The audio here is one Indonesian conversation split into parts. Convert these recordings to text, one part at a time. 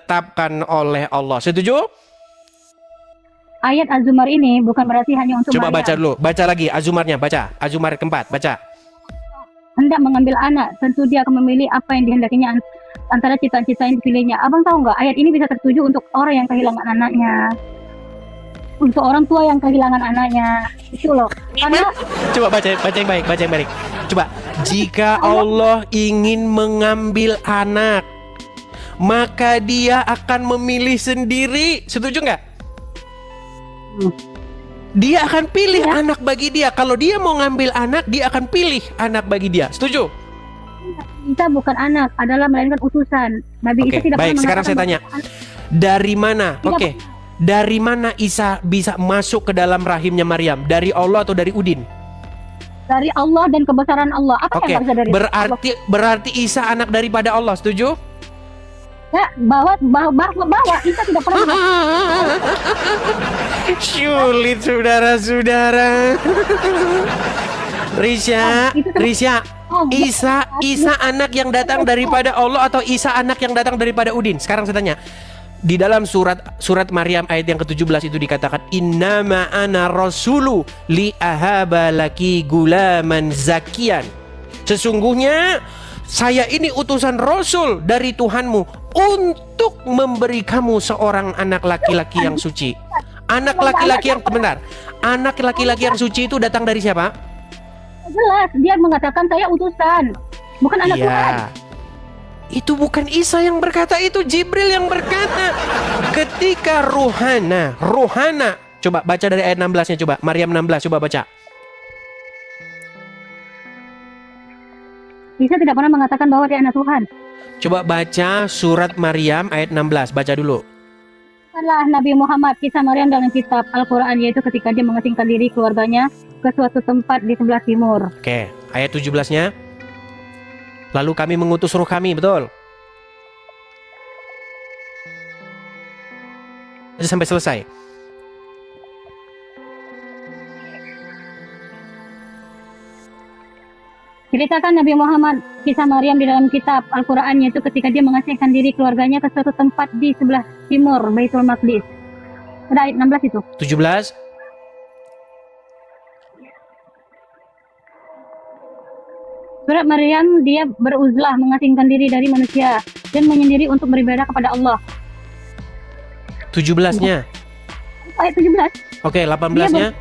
ditetapkan oleh Allah. Setuju? Ayat Az-Zumar ini bukan berarti hanya untuk Coba Maryam. baca dulu, baca lagi Az-Zumarnya, baca Az-Zumar keempat, baca. Hendak mengambil anak, tentu dia akan memilih apa yang dihendakinya antara cita-cita yang dipilihnya. Abang tahu nggak, ayat ini bisa tertuju untuk orang yang kehilangan anaknya, untuk orang tua yang kehilangan anaknya, itu loh. Karena Coba baca yang baik, baca yang baik. Coba, jika Allah ingin mengambil anak, maka dia akan memilih sendiri. Setuju nggak? Dia akan pilih anak bagi dia. Kalau dia mau ngambil anak, dia akan pilih anak bagi dia. Setuju? Isa bukan anak, adalah melainkan utusan. Nabi Isa tidak baik. pernah Sekarang saya tanya, dari mana? Tidak. Dari mana Isa bisa masuk ke dalam rahimnya Maryam? Dari Allah atau dari Udin? Dari Allah dan kebesaran Allah. Apa yang bisa dari berarti Isa anak daripada Allah. Setuju? Ya, bahwa Isa tidak pernah. Sulit, saudara-saudara. Risha, Isa anak yang datang daripada Allah atau Isa anak yang datang daripada Udin? Sekarang saya tanya. Di dalam surat Maryam ayat yang ke-17 itu dikatakan, innama ana rasulu li ahaba laki gulaman zakian. Sesungguhnya saya ini utusan Rasul dari Tuhanmu untuk memberi kamu seorang anak laki-laki yang suci. Anak laki-laki yang anak laki-laki yang suci itu datang dari siapa? Jelas, dia mengatakan saya utusan, bukan anak Tuhan. Itu bukan Isa yang berkata, itu Jibril yang berkata. Ketika Ruhana, coba baca dari ayat 16-nya, coba Maryam 16, coba baca. Isa tidak pernah mengatakan bahwa dia anak Tuhan. Coba baca surat Maryam ayat 16, baca dulu. Bukanlah Nabi Muhammad kisah Maryam dalam kitab Al-Quran, yaitu ketika dia mengasingkan diri keluarganya ke suatu tempat di sebelah timur. Oke, ayat 17-nya. Lalu kami mengutus ruh kami, betul? Sampai selesai. Ceritakan Nabi Muhammad kisah Maryam di dalam kitab Al-Quran, yaitu ketika dia mengasingkan diri keluarganya ke suatu tempat di sebelah timur Baitul Maqdis. Ada ayat 16 itu. 17. Surat Maryam, dia beruzlah mengasingkan diri dari manusia dan menyendiri untuk beribadah kepada Allah. 17-nya. Ayat 17. Oke, 18-nya.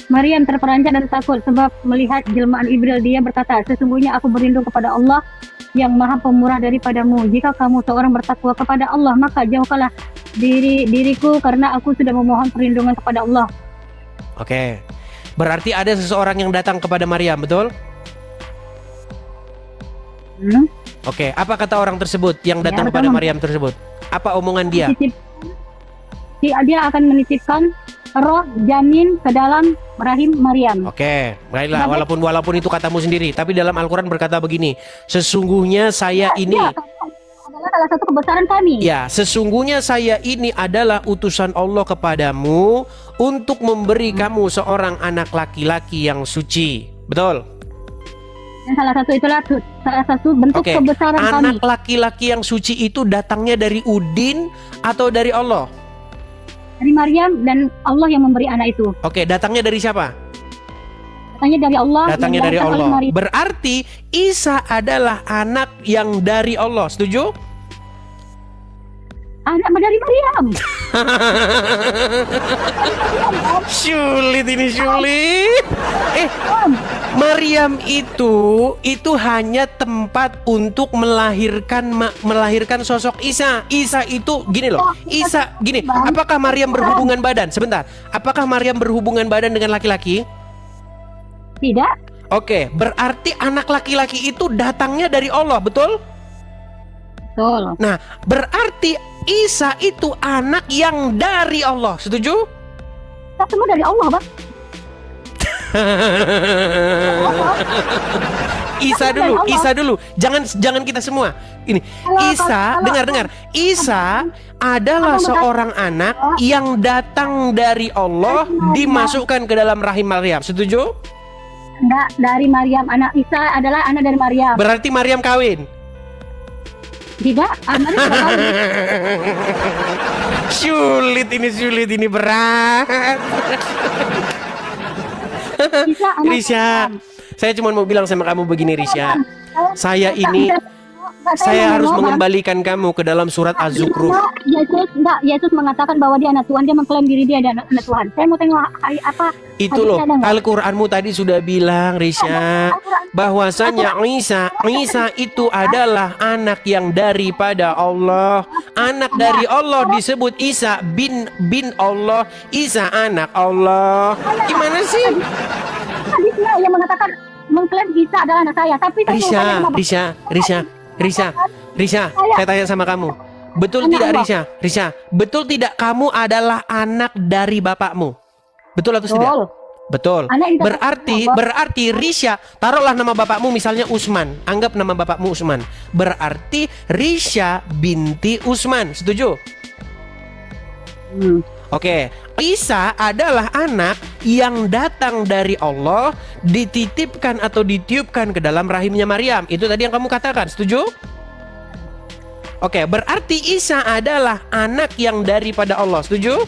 Maryam terperanjat dan takut sebab melihat jelmaan Ibril. Dia berkata, sesungguhnya aku berlindung kepada Allah yang maha pemurah daripadamu. Jika kamu seorang bertakwa kepada Allah, maka jauhkanlah diriku karena aku sudah memohon perlindungan kepada Allah. Oke. Berarti ada seseorang yang datang kepada Maryam, betul? Oke, apa kata orang tersebut yang datang kepada Maryam tersebut? Apa omongan dia? Dia akan menitipkan roh janin ke dalam rahim Maryam. Oke, baiklah, walaupun itu katamu sendiri, tapi dalam Al-Quran berkata begini, sesungguhnya saya ini adalah salah satu kebesaran kami. Ya, sesungguhnya saya ini adalah utusan Allah kepadamu untuk memberi kamu seorang anak laki-laki yang suci. Betul? Dan salah satu bentuk kebesaran kami. Anak laki-laki yang suci itu datangnya dari Udin atau dari Allah? Dari Maryam, dan Allah yang memberi anak itu. Oke, datangnya dari siapa? Datangnya dari Allah. Datangnya dari Allah. Berarti Isa adalah anak yang dari Allah. Setuju? Anak dari Maryam. Sulit ini, sulit. Maryam itu hanya tempat untuk melahirkan sosok Isa. Isa itu gini loh. Isa gini. Apakah Maryam berhubungan badan? Sebentar. Apakah Maryam berhubungan badan dengan laki-laki? Tidak. Oke, berarti anak laki-laki itu datangnya dari Allah, betul? Betul. Nah, berarti Isa itu anak yang dari Allah. Setuju? Kita semua dari Allah, Bang. Isa dulu. Jangan kita semua. Ini Isa, dengar. Isa adalah seorang anak yang datang dari Allah, dimasukkan ke dalam rahim Maryam. Setuju? Enggak, dari Maryam. Anak Isa adalah anak dari Maryam. Berarti Maryam kawin. Tidak, Maryam tidak kawin. Sulit ini berat. Isa anak Risha, Maryam. saya cuma mau bilang sama kamu begini Risha. Saya ini Enggak, saya harus mau, Bang. mengembalikan kamu ke dalam surat Az-Zukhruf. Yesus mengatakan bahwa dia anak Tuhan, dia mengklaim diri dia anak Tuhan. Saya mau tengok apa Itu loh, hadisnya ada nggak? Al-Qur'anmu tadi sudah bilang Risha, bahwasanya Isa itu adalah anak yang daripada Allah. Anak dari Allah disebut Isa bin Allah, Isa anak Allah. Gimana sih? Hadisnya yang mengatakan mengklaim Isa adalah anak saya, tapi saya mau tanya sama Risha, saya tanya sama kamu. Betul Anak tidak Allah. Risha? Betul tidak kamu adalah anak dari bapakmu? Betul atau tidak? Betul. Anak yang Berarti Risha, taruhlah nama bapakmu misalnya Usman. Anggap nama bapakmu Usman. Berarti Risha binti Usman. Setuju? Oke. Isa adalah anak yang datang dari Allah, dititipkan atau ditiupkan ke dalam rahimnya Maryam. Itu tadi yang kamu katakan. Setuju? Oke, berarti Isa adalah anak yang daripada Allah. Setuju?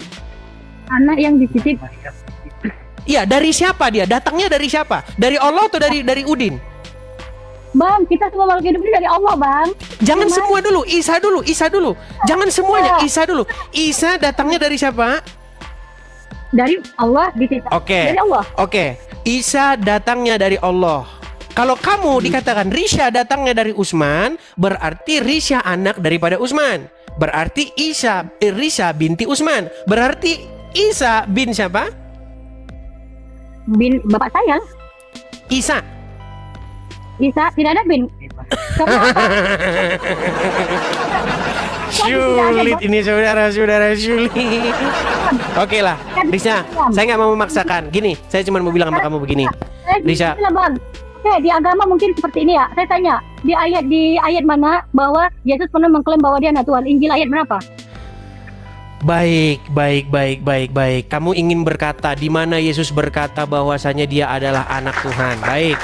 Anak yang dititip. Iya, dari siapa dia? Datangnya dari siapa? Dari Allah atau dari Udin? Bang, kita semua makhluk hidup ini dari Allah, Bang. Jangan Gimana? semua dulu, Isa dulu. Jangan semuanya, Isa dulu. Isa datangnya dari siapa? Dari Allah dititip. Oke. Dari Allah. Oke, Isa datangnya dari Allah. Kalau kamu dikatakan Risha datangnya dari Usman, berarti Risha anak daripada Usman. Berarti Risha binti Usman. Berarti Isa bin siapa? Bin bapak saya. Isa. Isa tidak ada bin. Kamu apa? Sulit ini saudara-saudara, sulit. Oke lah, Risha, saya nggak mau memaksakan. Gini, saya cuma mau bilang sama kamu begini. Risha. Bang. Oke, di agama mungkin seperti ini ya. Saya tanya, di ayat mana bahwa Yesus pernah mengklaim bahwa dia anak Tuhan? Injil ayat berapa? Baik. Kamu ingin berkata di mana Yesus berkata bahwasanya dia adalah anak Tuhan. Baik.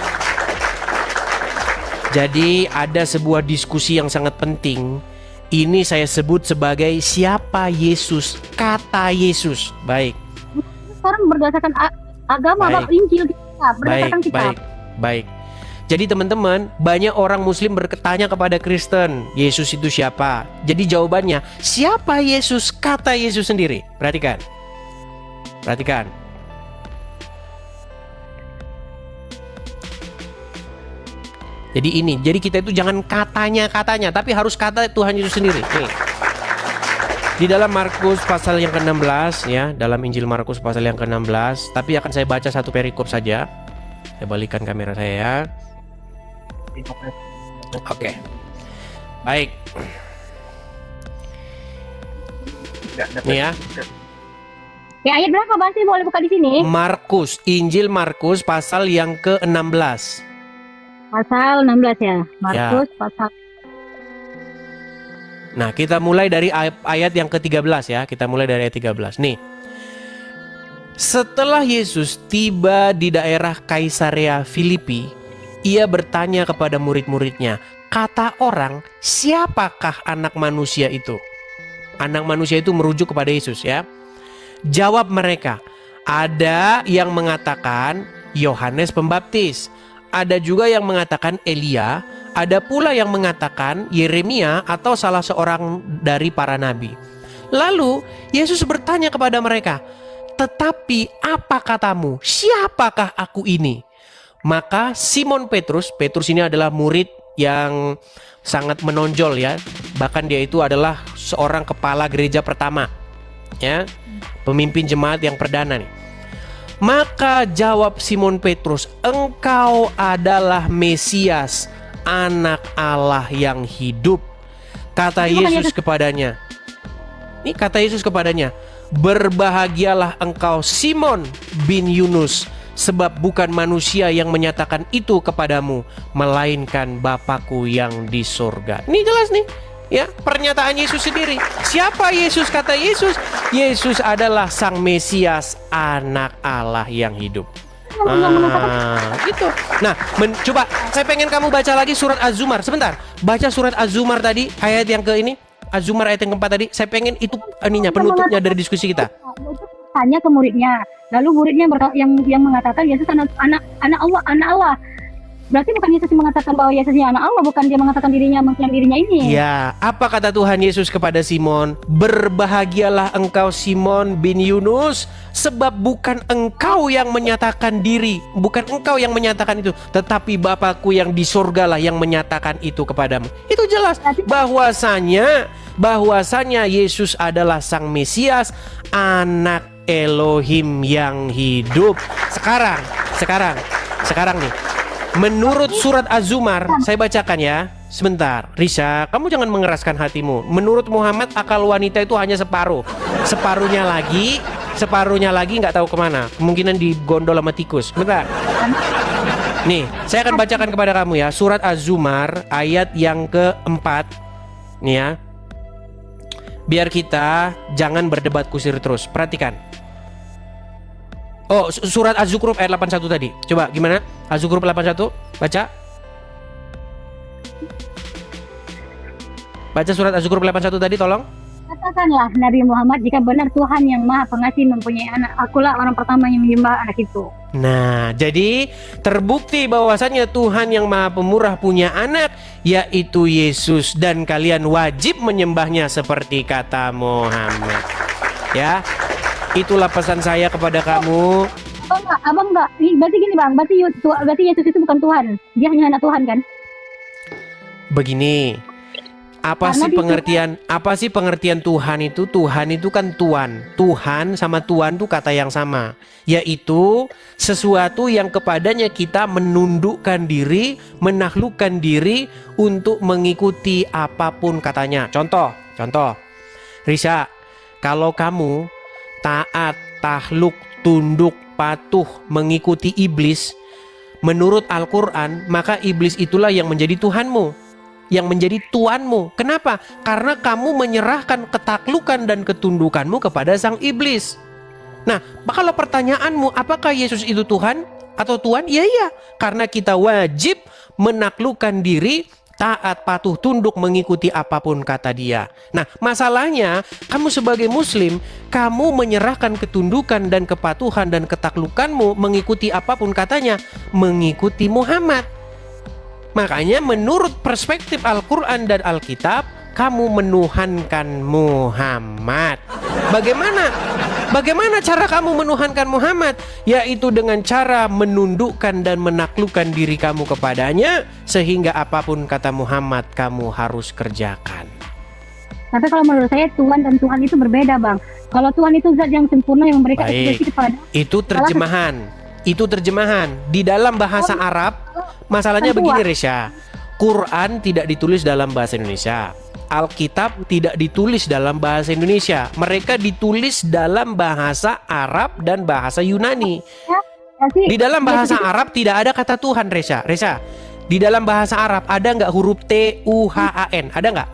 Jadi ada sebuah diskusi yang sangat penting. Ini saya sebut sebagai siapa Yesus, kata Yesus. Baik. Sekarang berdasarkan agama, Baik. Bang, Injil kita, berdasarkan kitab. Baik. Jadi teman-teman, banyak orang Muslim bertanya kepada Kristen, Yesus itu siapa? Jadi jawabannya, siapa Yesus, kata Yesus sendiri. Perhatikan. Jadi kita itu jangan katanya, tapi harus kata Tuhan Yesus sendiri. Nih. Di dalam Markus pasal yang ke-16 ya, dalam Injil Markus pasal yang ke-16, tapi akan saya baca satu perikop saja. Saya balikan kamera saya ya. Oke. Baik. Nih ya. Ya, ayat berapa, Bang? Sih boleh buka di sini? Markus, Injil Markus pasal yang ke-16. Pasal 16 ya. Markus pasal. Nah, kita mulai dari ayat yang ke-13 ya. Kita mulai dari ayat 13. Nih. Setelah Yesus tiba di daerah Kaisarea Filipi, ia bertanya kepada murid-muridnya, kata orang, siapakah anak manusia itu? Anak manusia itu merujuk kepada Yesus ya. Jawab mereka, ada yang mengatakan Yohanes Pembaptis, ada juga yang mengatakan Elia, ada pula yang mengatakan Yeremia atau salah seorang dari para nabi. Lalu Yesus bertanya kepada mereka, tetapi apa katamu? Siapakah aku ini? Maka Simon Petrus ini adalah murid yang sangat menonjol ya. Bahkan dia itu adalah seorang kepala gereja pertama ya, pemimpin jemaat yang perdana nih. Maka jawab Simon Petrus, engkau adalah Mesias, anak Allah yang hidup. Kata Yesus kepadanya, berbahagialah engkau Simon bin Yunus, sebab bukan manusia yang menyatakan itu kepadamu, melainkan Bapakku yang di surga. Ini jelas nih ya, pernyataan Yesus sendiri. Siapa Yesus? Kata Yesus, Yesus adalah Sang Mesias, anak Allah yang hidup. yang mengatakan Gitu. Nah, coba saya pengen kamu baca lagi surat Az-Zumar. Sebentar. Baca surat Az-Zumar tadi, ayat yang ke ini. Az-Zumar ayat yang keempat tadi. Saya pengen itu penutupnya dari diskusi kita. Yesus tanya ke muridnya. Lalu muridnya yang mengatakan Yesus anak Allah. Berarti bukan Yesus yang mengatakan bahwa Yesusnya anak Allah, bukan dia mengatakan mengklaim dirinya ini. Ya, apa kata Tuhan Yesus kepada Simon? Berbahagialah engkau Simon bin Yunus, sebab bukan engkau yang menyatakan diri, bukan engkau yang menyatakan itu, tetapi Bapakku yang di surga lah yang menyatakan itu kepadamu. Itu jelas bahwasanya Yesus adalah Sang Mesias, anak Elohim yang hidup. Sekarang nih. Menurut surat Az-Zumar, saya bacakan ya. Sebentar, Risa, kamu jangan mengeraskan hatimu. Menurut Muhammad, akal wanita itu hanya separuh. Separuhnya lagi nggak tahu kemana. Kemungkinan digondol sama tikus. Bentar. Nih, saya akan bacakan kepada kamu ya. Surat Az-Zumar, ayat yang keempat. Nih ya. Biar kita jangan berdebat kusir terus. Perhatikan. Oh, surat Az-Zukhruf ayat 81 tadi. Coba gimana? Az-Zukhruf 81, baca. Baca surat Az-Zukhruf 81 tadi, tolong. Katakanlah Nabi Muhammad, jika benar Tuhan yang Maha Pengasih mempunyai anak, akulah orang pertama yang menyembah anak itu. Nah, jadi terbukti bahwasannya Tuhan yang Maha Pemurah punya anak, yaitu Yesus, dan kalian wajib menyembahnya seperti kata Muhammad. Ya. Itulah pesan saya kepada kamu. Abang enggak. Berarti gini bang, berarti Yesus itu bukan Tuhan. Dia hanya anak Tuhan kan? Begini, apa sih pengertian Tuhan itu? Tuhan itu kan Tuan. Tuhan sama Tuan itu kata yang sama, yaitu sesuatu yang kepadanya kita menundukkan diri, menaklukkan diri untuk mengikuti apapun katanya. Contoh, Risa, kalau kamu taat, takluk, tunduk, patuh, mengikuti iblis, menurut Al-Quran, maka iblis itulah yang menjadi Tuhanmu, yang menjadi tuanmu. Kenapa? Karena kamu menyerahkan ketaklukan dan ketundukanmu kepada sang iblis. Nah, kalau pertanyaanmu, apakah Yesus itu Tuhan atau Tuan? Iya, karena kita wajib menaklukkan diri, taat, patuh, tunduk, mengikuti apapun kata dia. Nah, masalahnya kamu sebagai muslim, kamu menyerahkan ketundukan dan kepatuhan dan ketaklukanmu mengikuti apapun katanya, mengikuti Muhammad. Makanya menurut perspektif Al-Quran dan Alkitab, kamu menuhankan Muhammad. Bagaimana cara kamu menuhankan Muhammad? Yaitu dengan cara menundukkan dan menaklukkan diri kamu kepadanya, sehingga apapun kata Muhammad kamu harus kerjakan. Tapi kalau menurut saya Tuhan dan Tuhan itu berbeda bang. Kalau Tuhan itu zat yang sempurna yang memberikan ekspresi kepada. Itu terjemahan. Di dalam bahasa Arab, masalahnya begini Resya. Quran tidak ditulis dalam bahasa Indonesia. Alkitab tidak ditulis dalam bahasa Indonesia. Mereka ditulis dalam bahasa Arab dan bahasa Yunani. Di dalam bahasa Arab tidak ada kata Tuhan, Resa. Di dalam bahasa Arab ada nggak huruf T-U-H-A-N? Ada nggak?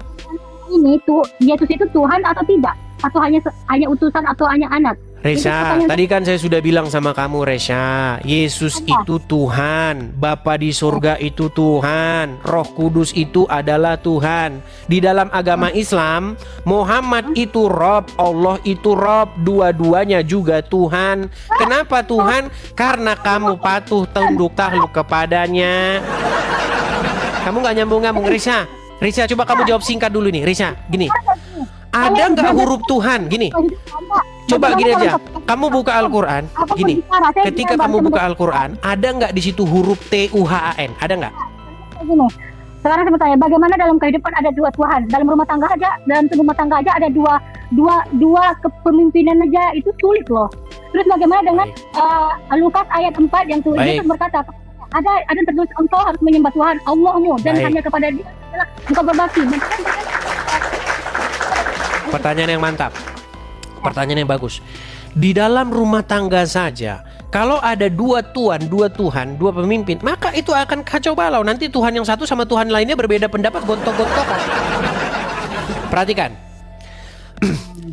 Ini tuh Yesus itu Tuhan atau tidak? Atau hanya utusan atau hanya anak? Resa, tadi kan saya sudah bilang sama kamu, Resa, Yesus itu Tuhan, Bapa di surga itu Tuhan, Roh Kudus itu adalah Tuhan. Di dalam agama Islam, Muhammad itu Rob, Allah itu Rob, dua-duanya juga Tuhan. Kenapa Tuhan? Karena kamu patuh, tunduk, takluk kepadanya. Kamu nggak nyambung-nyambung, Risa. Risa, coba kamu jawab singkat dulu nih, Risa. Gini, ada nggak huruf Tuhan? Gini. Coba gini aja, kamu buka Al-Quran, gini, ketika kamu buka Al-Quran, ada nggak di situ huruf T-U-H-A-N? Ada nggak? Sekarang saya bertanya, bagaimana dalam kehidupan ada dua Tuhan? Dalam rumah tangga aja ada dua kepemimpinan aja, itu sulit loh. Terus bagaimana dengan Lukas ayat 4 yang Yesus berkata, ada tertulis engkau harus menyembah Tuhan Allahmu dan hanya kepada Dia engkau berbakti. Pertanyaan yang mantap. Pertanyaan yang bagus. Di dalam rumah tangga saja, kalau ada dua tuan, dua Tuhan, dua pemimpin, maka itu akan kacau balau. Nanti Tuhan yang satu sama Tuhan lainnya berbeda pendapat, gontok-gontokan. Perhatikan.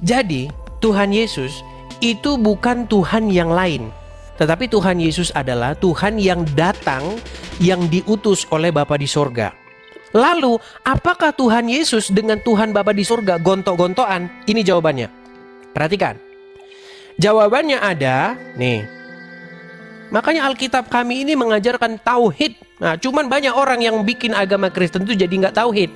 Jadi Tuhan Yesus itu bukan Tuhan yang lain. Tetapi Tuhan Yesus adalah Tuhan yang datang, yang diutus oleh Bapa di sorga. Lalu, apakah Tuhan Yesus dengan Tuhan Bapa di sorga gontok-gontokan? Ini jawabannya. Perhatikan. Jawabannya ada, nih. Makanya Alkitab kami ini mengajarkan tauhid. Nah, cuman banyak orang yang bikin agama Kristen itu jadi nggak tauhid.